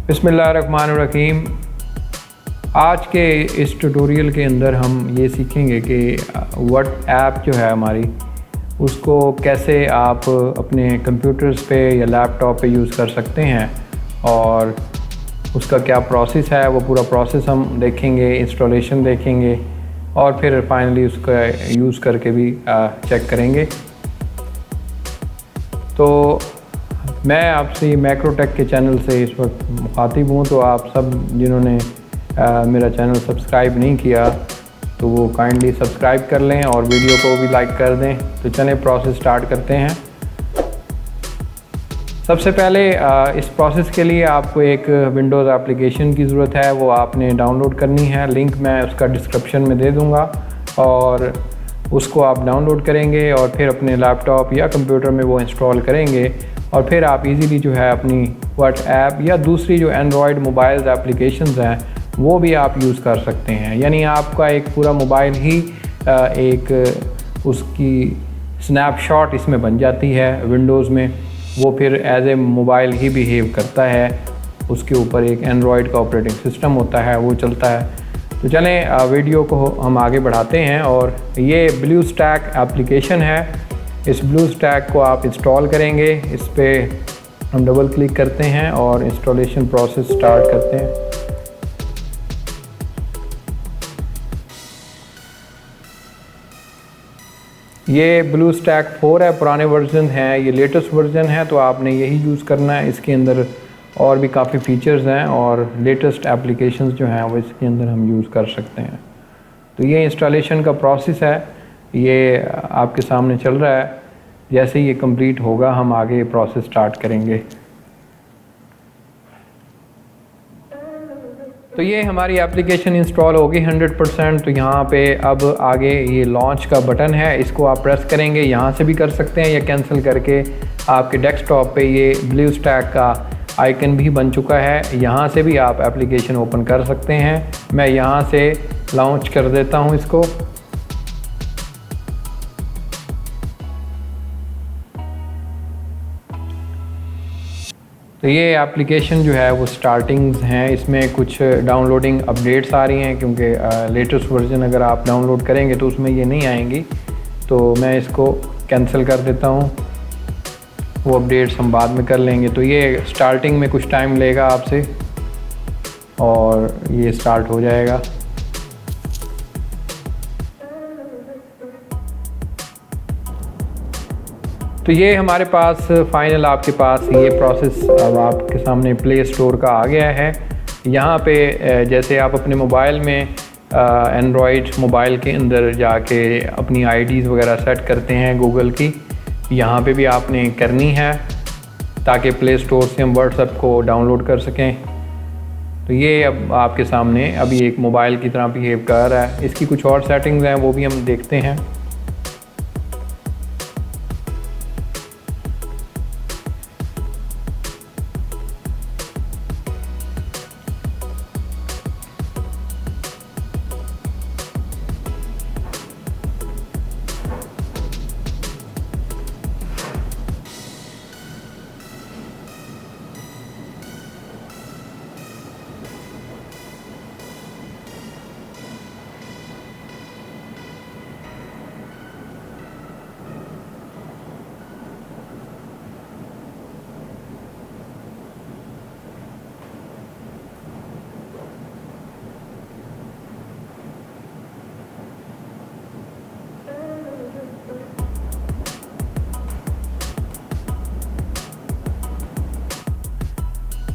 बिस्मिल्लाहिर्रहमानिर्रहीम। आज के इस ट्यूटोरियल के अंदर हम ये सीखेंगे कि व्हाट्सएप जो है हमारी, उसको कैसे आप अपने कंप्यूटर्स पे या लैपटॉप पे यूज़ कर सकते हैं और उसका क्या प्रोसेस है, वो पूरा प्रोसेस हम देखेंगे, इंस्टॉलेशन देखेंगे और फिर फाइनली उसका यूज़ करके भी चेक करेंगे। तो मैं आपसे मैक्रोटेक के चैनल से इस वक्त मुखातिब हूँ, तो आप सब जिन्होंने मेरा चैनल सब्सक्राइब नहीं किया तो वो काइंडली सब्सक्राइब कर लें और वीडियो को भी लाइक कर दें। तो चलें प्रोसेस स्टार्ट करते हैं। सबसे पहले इस प्रोसेस के लिए आपको एक विंडोज़ एप्लीकेशन की ज़रूरत है, वो आपने डाउनलोड करनी है। लिंक मैं उसका डिस्क्रिप्शन में दे दूँगा और उसको आप डाउनलोड करेंगे और फिर अपने लैपटॉप या कंप्यूटर में वो इंस्टॉल करेंगे और फिर आप इजीली जो है अपनी व्हाट्सएप या दूसरी जो एंड्रॉयड मोबाइल्स एप्लीकेशंस हैं वो भी आप यूज़ कर सकते हैं। यानी आपका एक पूरा मोबाइल ही एक उसकी स्नैपशॉट इसमें बन जाती है विंडोज़ में। वो फिर एज ए मोबाइल ही बिहेव करता है, उसके ऊपर एक एंड्रॉयड का ऑपरेटिंग सिस्टम होता है, वो चलता है। तो चलें वीडियो को हम आगे बढ़ाते हैं। और ये ब्लूस्टैक एप्लीकेशन है। इस ब्लूस्टैक को आप इंस्टॉल करेंगे, इस पर हम डबल क्लिक करते हैं और इंस्टॉलेशन प्रोसेस स्टार्ट करते हैं। ये ब्लूस्टैक 4 है, पुराने वर्जन है, ये लेटेस्ट वर्जन है तो आपने यही यूज़ करना है। इसके अंदर और भी काफ़ी फ़ीचर्स हैं और लेटेस्ट एप्लीकेशंस जो हैं वो इसके अंदर हम यूज़ कर सकते हैं। तो ये इंस्टॉलेशन का प्रोसेस है, ये आपके सामने चल रहा है। जैसे ये कंप्लीट होगा हम आगे प्रोसेस स्टार्ट करेंगे। तो ये हमारी एप्लीकेशन इंस्टॉल होगी 100%। तो यहाँ पे अब आगे ये लॉन्च का बटन है, इसको आप प्रेस करेंगे। यहाँ से भी कर सकते हैं या कैंसिल करके आपके डेस्कटॉप पे ये ब्लूस्टैक का आइकन भी बन चुका है, यहाँ से भी आप एप्लीकेशन ओपन कर सकते हैं। मैं यहाँ से लॉन्च कर देता हूँ इसको। तो ये एप्लीकेशन जो है वो स्टार्टिंग्स हैं, इसमें कुछ डाउनलोडिंग अपडेट्स आ रही हैं क्योंकि लेटेस्ट वर्जन अगर आप डाउनलोड करेंगे तो उसमें ये नहीं आएंगी। तो मैं इसको कैंसिल कर देता हूँ, वो अपडेट्स हम बाद में कर लेंगे। तो ये स्टार्टिंग में कुछ टाइम लेगा आपसे और ये स्टार्ट हो जाएगा। तो ये हमारे पास फाइनल आपके पास ये प्रोसेस अब आपके सामने प्ले स्टोर का आ गया है। यहाँ पे जैसे आप अपने मोबाइल में एंड्रॉयड मोबाइल के अंदर जाके अपनी आईडीज़ वगैरह सेट करते हैं गूगल की, यहाँ पे भी आपने करनी है ताकि प्ले स्टोर से हम व्हाट्सएप को डाउनलोड कर सकें। तो ये अब आपके सामने अभी एक मोबाइल की तरह बिहेव कर रहा है। इसकी कुछ और सेटिंग्स हैं वो भी हम देखते हैं।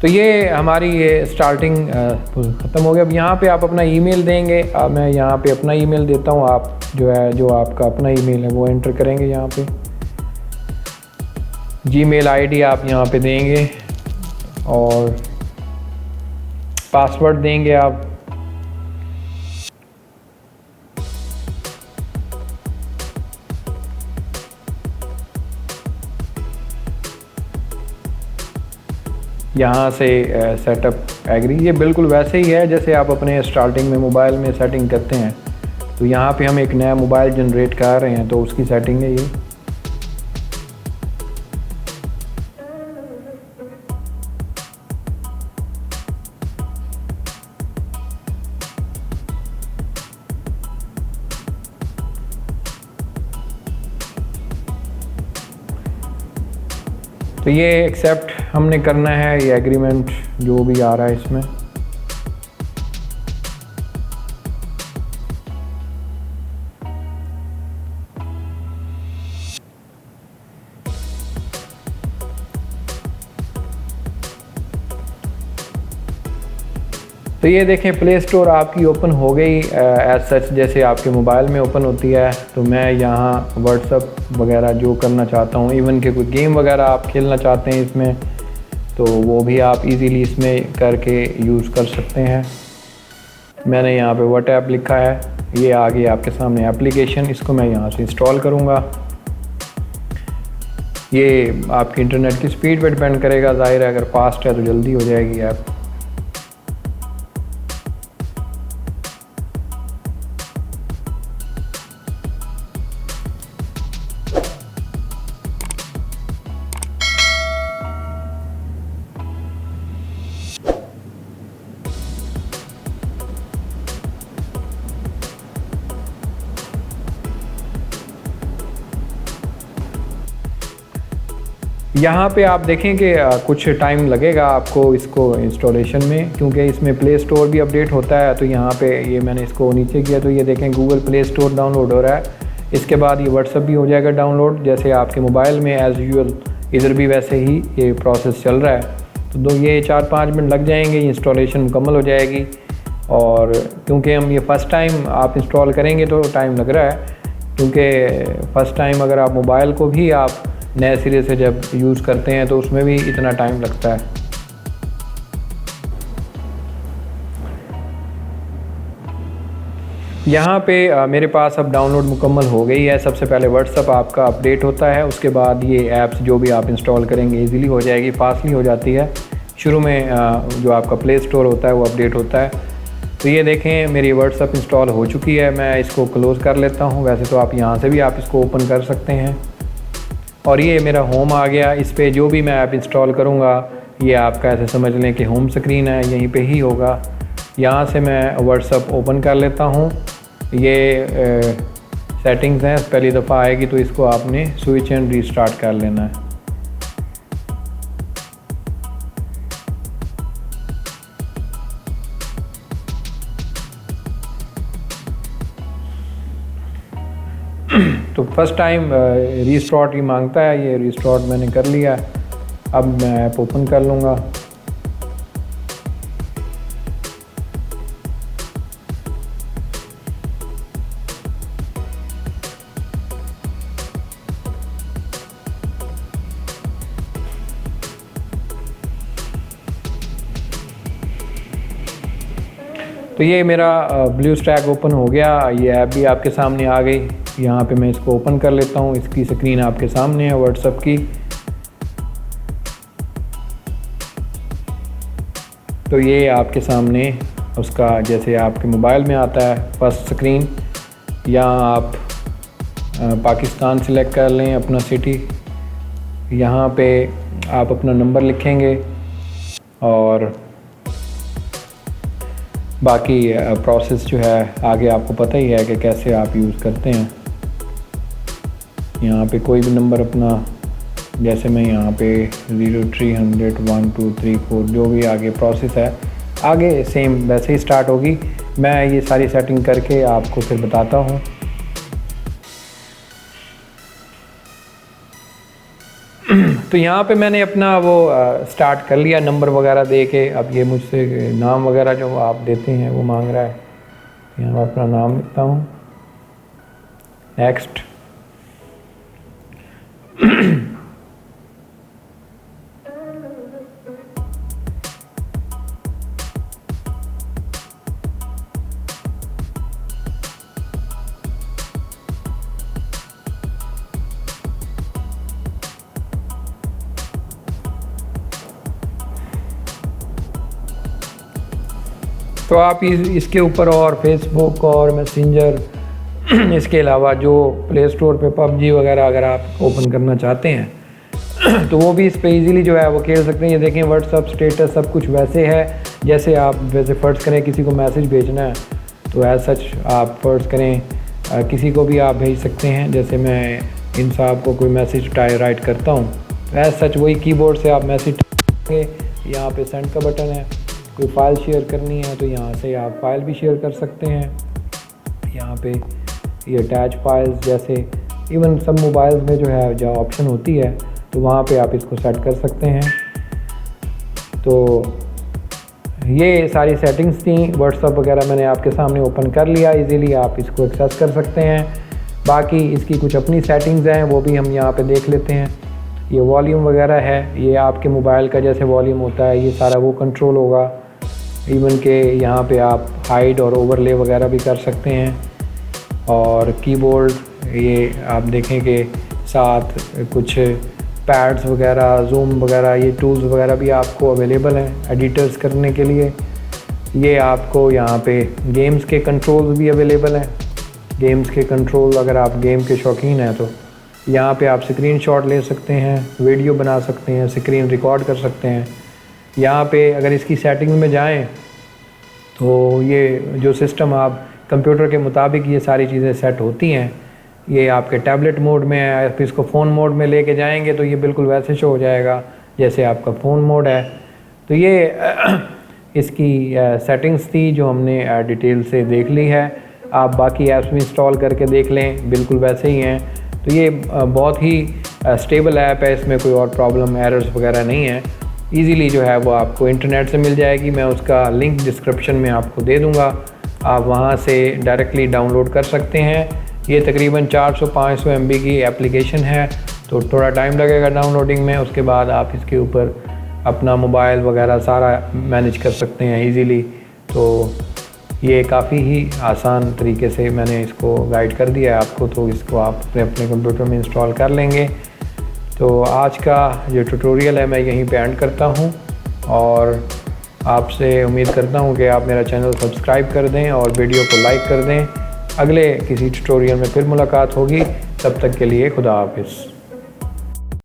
तो ये हमारी ये स्टार्टिंग ख़त्म हो गया। अब यहाँ पे आप अपना ईमेल देंगे। मैं यहाँ पे अपना ईमेल देता हूँ, आप जो आपका अपना ईमेल है वो एंटर करेंगे। यहाँ पे जीमेल आईडी आप यहाँ पे देंगे और पासवर्ड देंगे आप। यहाँ से सेटअप एग्री, ये बिल्कुल वैसे ही है जैसे आप अपने स्टार्टिंग में मोबाइल में सेटिंग करते हैं। तो यहाँ पे हम एक नया मोबाइल जनरेट कर रहे हैं तो उसकी सेटिंग है ये। तो ये एक्सेप्ट हमने करना है, ये एग्रीमेंट जो भी आ रहा है इसमें। तो ये देखें प्ले स्टोर आपकी ओपन हो गई एज सच, जैसे आपके मोबाइल में ओपन होती है। तो मैं यहाँ व्हाट्सअप वगैरह जो करना चाहता हूँ, इवन के कोई गेम वगैरह आप खेलना चाहते हैं इसमें, तो वो भी आप इजीली इसमें करके यूज़ कर सकते हैं। मैंने यहाँ पे व्हाट्सएप लिखा है, ये आ गई आपके सामने एप्लीकेशन। इसको मैं यहाँ से इंस्टॉल करूँगा। ये आपकी इंटरनेट की स्पीड पर डिपेंड करेगा, ज़ाहिर है अगर फास्ट है तो जल्दी हो जाएगी ऐप। यहाँ पे आप देखें कि कुछ टाइम लगेगा आपको इसको इंस्टॉलेशन में, क्योंकि इसमें प्ले स्टोर भी अपडेट होता है। तो यहाँ पे ये मैंने इसको नीचे किया तो ये देखें गूगल प्ले स्टोर डाउनलोड हो रहा है। इसके बाद ये व्हाट्सएप भी हो जाएगा डाउनलोड, जैसे आपके मोबाइल में एज़ यूजुअल इधर भी वैसे ही ये प्रोसेस चल रहा है। तो ये 4-5 मिनट लग जाएंगे, इंस्टॉलेशन मुकम्मल हो जाएगी। और क्योंकि हम ये फ़र्स्ट टाइम आप इंस्टॉल करेंगे तो टाइम लग रहा है, क्योंकि फ़र्स्ट टाइम अगर आप मोबाइल को भी आप नए सिरे से जब यूज़ करते हैं तो उसमें भी इतना टाइम लगता है। यहाँ पे मेरे पास अब डाउनलोड मुकम्मल हो गई है। सबसे पहले व्हाट्सएप आपका अपडेट होता है, उसके बाद ये ऐप्स जो भी आप इंस्टॉल करेंगे इजीली हो जाएगी, फास्टली हो जाती है। शुरू में जो आपका प्ले स्टोर होता है वो अपडेट होता है। तो ये देखें मेरी व्हाट्सएप इंस्टॉल हो चुकी है। मैं इसको क्लोज़ कर लेता हूँ। वैसे तो आप यहाँ से भी आप इसको ओपन कर सकते हैं। और ये मेरा होम आ गया। इस पे जो भी मैं ऐप इंस्टॉल करूँगा ये आपका ऐसे समझ लें कि होम स्क्रीन है, यहीं पे ही होगा। यहाँ से मैं व्हाट्सएप ओपन कर लेता हूँ। ये सेटिंग्स हैं, पहली दफ़ा आएगी तो इसको आपने स्विच एंड रीस्टार्ट कर लेना है। तो फर्स्ट टाइम रीस्टार्ट ही मांगता है, ये रीस्टार्ट मैंने कर लिया। अब मैं ऐप ओपन कर लूँगा। तो ये मेरा ब्लू स्टैक ओपन हो गया। ये ऐप भी आपके सामने आ गई। यहाँ पे मैं इसको ओपन कर लेता हूँ। इसकी स्क्रीन आपके सामने है व्हाट्सएप की। तो ये आपके सामने उसका जैसे आपके मोबाइल में आता है फर्स्ट स्क्रीन। यहाँ आप पाकिस्तान सिलेक्ट कर लें, अपना सिटी। यहाँ पे आप अपना नंबर लिखेंगे और बाकी प्रोसेस जो है आगे आपको पता ही है कि कैसे आप यूज़ करते हैं। यहाँ पे कोई भी नंबर अपना, जैसे मैं यहाँ पे 0300 1234 जो भी आगे प्रोसेस है आगे सेम वैसे ही स्टार्ट होगी। मैं ये सारी सेटिंग करके आपको फिर बताता हूँ। तो यहाँ पे मैंने अपना वो स्टार्ट कर लिया नंबर वगैरह दे के। अब ये मुझसे नाम वगैरह जो आप देते हैं वो मांग रहा है। यहाँ मैं अपना नाम लिखता हूँ, नेक्स्ट। तो आप इसके ऊपर और फेसबुक और मैसेंजर इसके अलावा जो प्ले स्टोर पे पबजी वगैरह अगर आप ओपन करना चाहते हैं तो वो भी इस पे इजीली जो है वो खेल सकते हैं। ये देखें व्हाट्सअप स्टेटस सब कुछ वैसे है जैसे आप वैसे फ़र्ज़ करें किसी को मैसेज भेजना है तो एज सच आप फ़र्ज़ करें किसी को भी आप भेज सकते हैं। जैसे मैं इन साहब को कोई मैसेज राइट करता हूँ एज सच वही कीबोर्ड से आप मैसेज करेंगे। यहाँ पे सेंड का बटन है, कोई फ़ाइल शेयर करनी है तो यहाँ से आप फ़ाइल भी शेयर कर सकते हैं। यहाँ पे ये अटैच फाइल्स जैसे इवन सब मोबाइल्स में जो है जो ऑप्शन होती है तो वहाँ पे आप इसको सेट कर सकते हैं। तो ये सारी सेटिंग्स थी। व्हाट्सअप वगैरह मैंने आपके सामने ओपन कर लिया, इजीली आप इसको एक्सेस कर सकते हैं। बाकी इसकी कुछ अपनी सेटिंग्स हैं वो भी हम यहाँ पे देख लेते हैं। ये वॉल्यूम वगैरह है, ये आपके मोबाइल का जैसे वॉल्यूम होता है ये सारा वो कंट्रोल होगा। इवन के यहाँ पे आप हाइड और ओवरले वगैरह भी कर सकते हैं। और कीबोर्ड ये आप देखें कि साथ कुछ पैड्स वगैरह, जूम वगैरह, ये टूल्स वगैरह भी आपको अवेलेबल हैं एडिटर्स करने के लिए। ये आपको यहाँ पे गेम्स के कंट्रोल्स भी अवेलेबल हैं। गेम्स के कंट्रोल अगर आप गेम के शौकीन हैं तो यहाँ पे आप स्क्रीनशॉट ले सकते हैं, वीडियो बना सकते हैं, स्क्रीन रिकॉर्ड कर सकते हैं। यहाँ पे अगर इसकी सेटिंग में जाएं तो ये जो सिस्टम आप कंप्यूटर के मुताबिक ये सारी चीज़ें सेट होती हैं। ये आपके टैबलेट मोड में है, आप इसको फ़ोन मोड में लेके जाएंगे तो ये बिल्कुल वैसे शो हो जाएगा जैसे आपका फ़ोन मोड है। तो ये इसकी सेटिंग्स थी जो हमने डिटेल से देख ली है। आप बाकी ऐप्स भी इंस्टॉल करके देख लें, बिल्कुल वैसे ही हैं। तो ये बहुत ही स्टेबल ऐप है, इसमें कोई और प्रॉब्लम एरर्स वगैरह नहीं है। ईज़िली जो है वो आपको इंटरनेट से मिल जाएगी। मैं उसका लिंक डिस्क्रिप्शन में आपको दे दूँगा, आप वहाँ से डायरेक्टली डाउनलोड कर सकते हैं। ये तकरीबन 400-500 MB की एप्लीकेशन है तो थोड़ा टाइम लगेगा डाउनलोडिंग में। उसके बाद आप इसके ऊपर अपना मोबाइल वगैरह सारा मैनेज कर सकते हैं ईज़िली। तो ये काफ़ी ही आसान तरीके से मैंने इसको गाइड कर दिया है आपको, तो इसको आप अपने कंप्यूटर में इंस्टॉल कर लेंगे। तो आज का जो ट्यूटोरियल है मैं यहीं पे एंड करता हूँ और आपसे उम्मीद करता हूँ कि आप मेरा चैनल सब्सक्राइब कर दें और वीडियो को लाइक कर दें। अगले किसी ट्यूटोरियल में फिर मुलाकात होगी, तब तक के लिए खुदा हाफिज़।